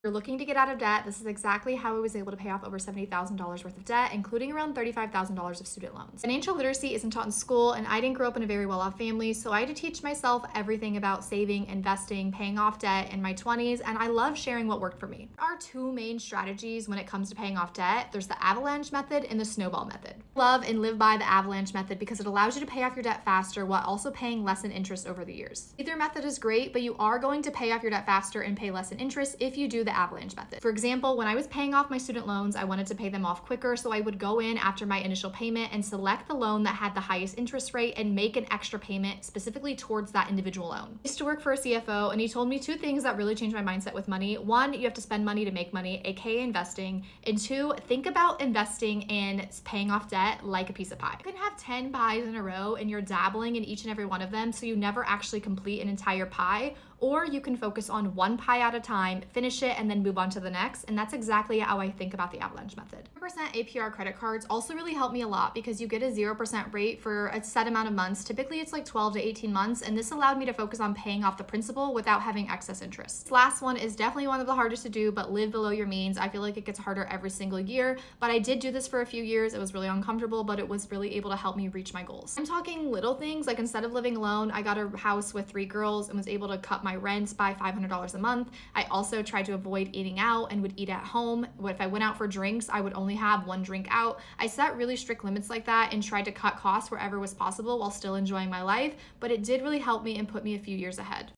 You're looking to get out of debt, this is exactly how I was able to pay off over $70,000 worth of debt, including around $35,000 of student loans. Financial literacy isn't taught in school, and I didn't grow up in a very well-off family, so I had to teach myself everything about saving, investing, paying off debt in my 20s, and I love sharing what worked for me. There are two main strategies when it comes to paying off debt. There's the avalanche method and the snowball method. Love and live by the avalanche method because it allows you to pay off your debt faster while also paying less in interest over the years. Either method is great, but you are going to pay off your debt faster and pay less in interest if you do the avalanche method. For example, when I was paying off my student loans, I wanted to pay them off quicker, so I would go in after my initial payment and select the loan that had the highest interest rate and make an extra payment specifically towards that individual loan. I used to work for a CFO, and he told me two things that really changed my mindset with money. One, you have to spend money to make money, aka investing. And two, think about investing and paying off debt like a piece of pie. You can have 10 pies in a row and you're dabbling in each and every one of them, so you never actually complete an entire pie. Or you can focus on one pie at a time, finish it, and then move on to the next. And that's exactly how I think about the avalanche method. 0% APR credit cards also really help me a lot because you get a 0% rate for a set amount of months. Typically it's like 12 to 18 months. And this allowed me to focus on paying off the principal without having excess interest. This last one is definitely one of the hardest to do, but live below your means. I feel like it gets harder every single year, but I did do this for a few years. It was really uncomfortable, but it was really able to help me reach my goals. I'm talking little things like instead of living alone, I got a house with 3 girls and was able to cut my rent by $500 a month. I also tried to avoid eating out and would eat at home. If I went out for drinks, I would only have one drink out. I set really strict limits like that and tried to cut costs wherever was possible while still enjoying my life, but it did really help me and put me a few years ahead.